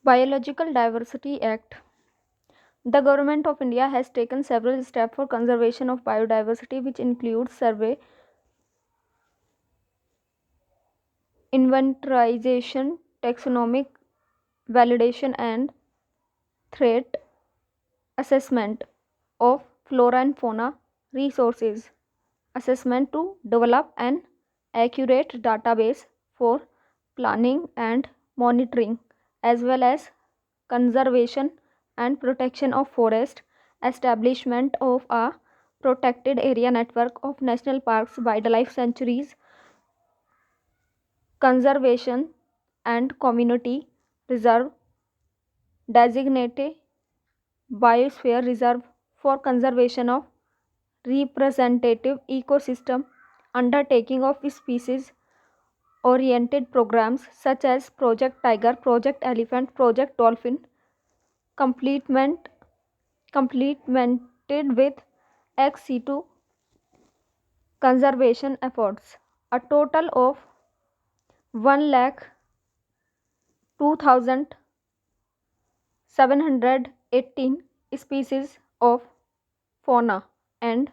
Biological Diversity Act. The Government of India has taken several steps for conservation of biodiversity, which includes survey, inventorization, taxonomic validation, and threat assessment of flora and fauna resources assessment to develop an accurate database for planning and monitoring, as well as conservation and protection of forest, establishment of a protected area network of national parks, wildlife sanctuaries, conservation and community reserve, designated biosphere reserve for conservation of representative ecosystem, undertaking of species oriented programs such as Project Tiger, Project Elephant, Project Dolphin, complement, complemented with ex-situ conservation efforts. A total of 1,02,718 species of fauna and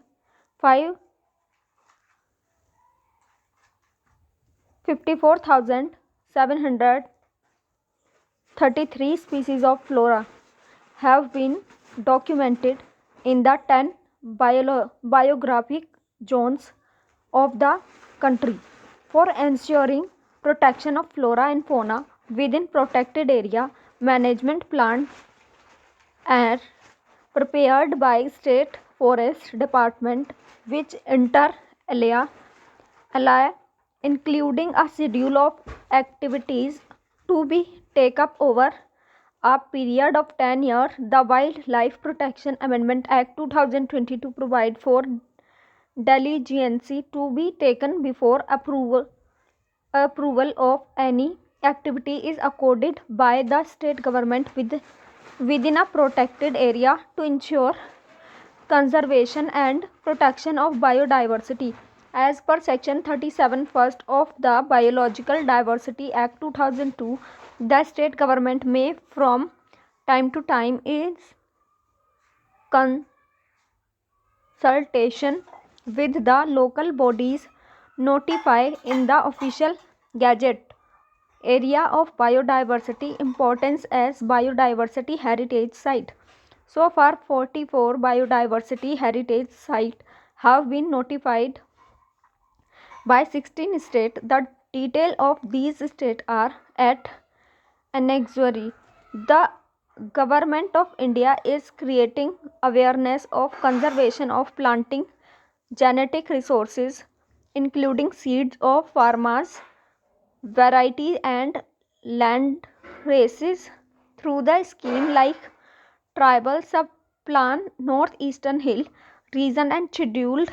54,733 species of flora have been documented in the 10 biographic zones of the country. For ensuring protection of flora and fauna within protected area, management plans are prepared by State Forest Department, which inter alia including a schedule of activities to be taken up over a period of 10 years. The Wildlife Protection Amendment Act 2022 provides for diligence to be taken before approval of any activity is accorded by the state government within a protected area to ensure conservation and protection of biodiversity. As per section 37 first of the Biological Diversity Act 2002, the state government may from time to time is consultation with the local bodies notify in the official gazette area of biodiversity importance as biodiversity heritage site. So far 44 biodiversity heritage sites have been notified by 16 states. The detail of these states are at annexuary. The Government of India is creating awareness of conservation of planting genetic resources, including seeds of farmers, variety and land races through the scheme like tribal subplan, northeastern hill region and scheduled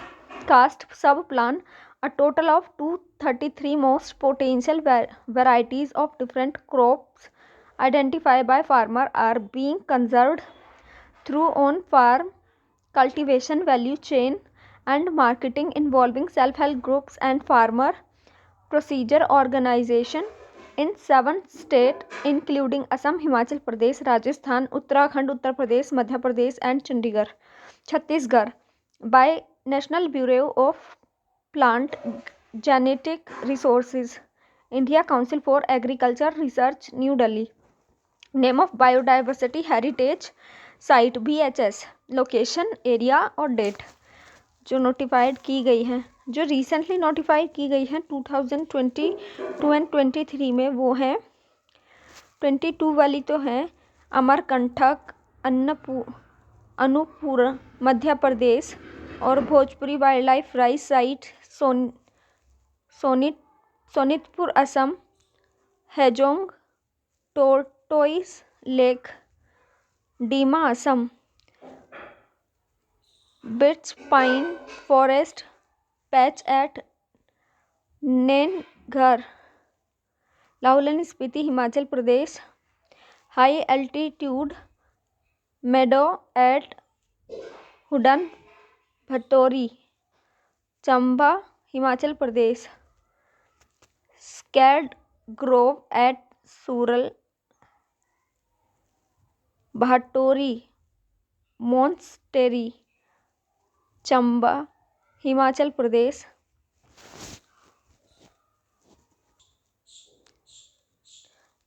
caste subplan. A total of 233 most potential varieties of different crops identified by farmer are being conserved through on farm cultivation, value chain and marketing involving self-help groups and farmer procedure organization in 7 states including Assam, Himachal Pradesh, Rajasthan, Uttarakhand, Uttar Pradesh, Madhya Pradesh and Chhattisgarh by National Bureau of Plant Genetic Resources, India Council for Agriculture Research, New Delhi. Name of Biodiversity Heritage Site BHS, location area और date जो notified की गई हैं, जो recently notified की गई हैं 2022 and 23 में, वो हैं 22 वाली तो है अमरकंटक, अनूपपुर मध्य प्रदेश और Bhojpuri wild life rice site Sonitpur Assam, Hajong tortoise lake Dima Assam, birch pine forest patch at Nainghar, Lahaul and Spiti Himachal Pradesh, high altitude meadow at Hudan Bhatori, Chamba Himachal Pradesh, sacred grove at Sural Bhatori monastery Chamba Himachal Pradesh.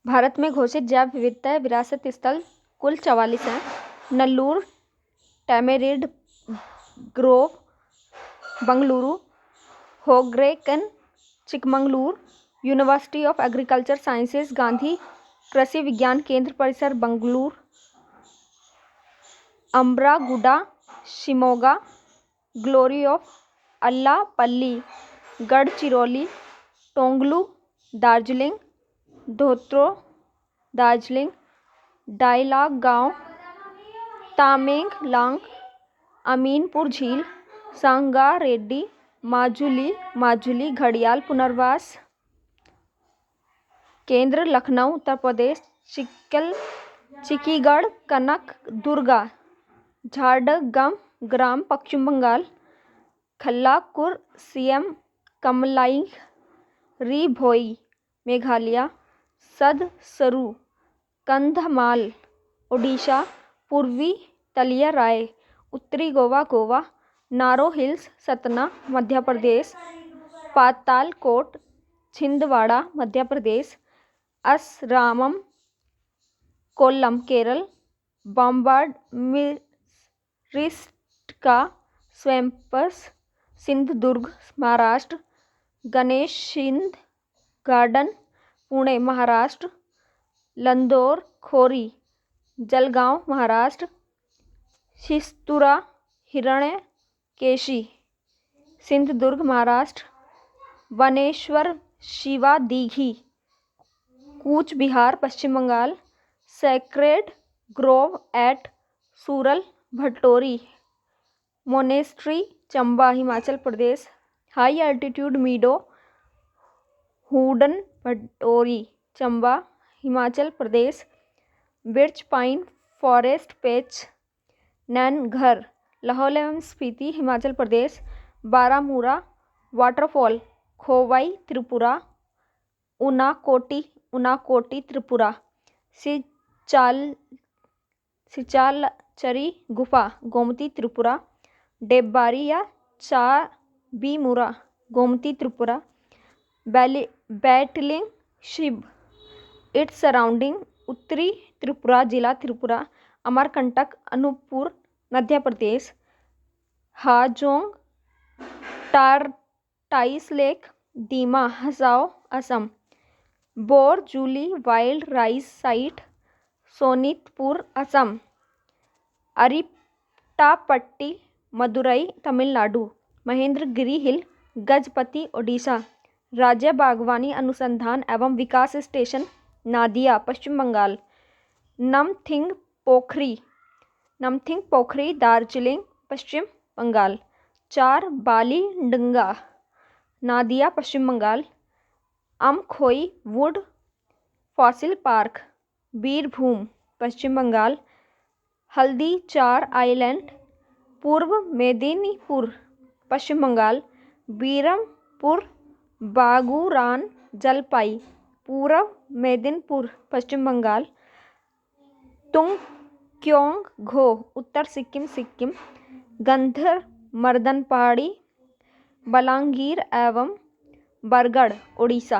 Bharat में घोषित जैव विविधता विरासत स्थल कुल 44 हैं। Nallur tamarind grove Bengaluru, Hogrekan Chikmagalur, university of agriculture sciences Gandhi Krishi Vigyan Kendra परिसर बंगलुरु, अम्ब्रागुडा शिमोगा, ग्लोरी ऑफ अल्लापल्ली गढ़चिरौली, टोंगलू दार्जिलिंग, धोत्रो दार्जिलिंग, डाइलाग गांव तामेंगलांग, अमीनपुर झील, संगारेड्डी, माजुली घड़ियाल पुनर्वास केंद्र लखनऊ उत्तर प्रदेश, चिकीगढ़ कनक दुर्गा झाड़ग्राम ग्राम पश्चिम बंगाल, खल्लाकुर सीएम कमलाई रिभोई मेघालय, सदसरू कंधमाल ओडिशा, पूर्वी तलिया राय उत्तरी Goa, Naro hills Satna Madhya Pradesh, Patalkot Chhindwara Madhya Pradesh, Asramam Kollam Kerala, Bambarde myristica swamps Sindhudurg Maharashtra, Ganeshkhind garden Pune Maharashtra, Landor Khori Jalgaon Maharashtra, शिस्तुरा Hiranyakeshi Sindhudurg Maharashtra, Vaneshwar Shiva Dighi Cooch Behar Paschim Bengal, sacred grove at Sural Bhatori monastery Chamba Himachal Pradesh, high altitude meadow Hudan Bhatori Chamba Himachal Pradesh, birch pine forest patch Nainghar Lahaul एवं स्पीति हिमाचल प्रदेश, बारामूरा वाटरफॉल खोवाई त्रिपुरा, उनाकोटी त्रिपुरा, सिचालचरी गुफा गोमती त्रिपुरा, डेब्बारी या चाबीमुरा गोमती त्रिपुरा, बैटलिंग शिव इट्स सराउंडिंग उत्तरी त्रिपुरा जिला त्रिपुरा, अमरकंटक अनूपपुर मध्य प्रदेश, हाजोंग टाइस lake Dima Hasao Assam, bore Jully wild rice site Sonitpur Assam, Arittapatti Madurai Tamil Nadu, Mahendragiri hill Gajapati Odisha, राज्य बागवानी अनुसंधान एवं विकास station Nadia Paschim Bengal, Namthing Pokhari Darjeeling Paschim Bengal, 4 Bali Danga Nadia Paschim Bengal, Amkhoi wood fossil park Birbhum Paschim Bengal, Haldi 4 island पूर्व मेदिनीपुर पश्चिम बंगाल, बीरमपुर बागूरान जलपाई पूर्व मेदिनीपुर पश्चिम बंगाल, तुंगक्योंग घो उत्तर सिक्किम, गंधर मर्दन पहाड़ी बलांगीर एवं बरगढ़ ओडिशा।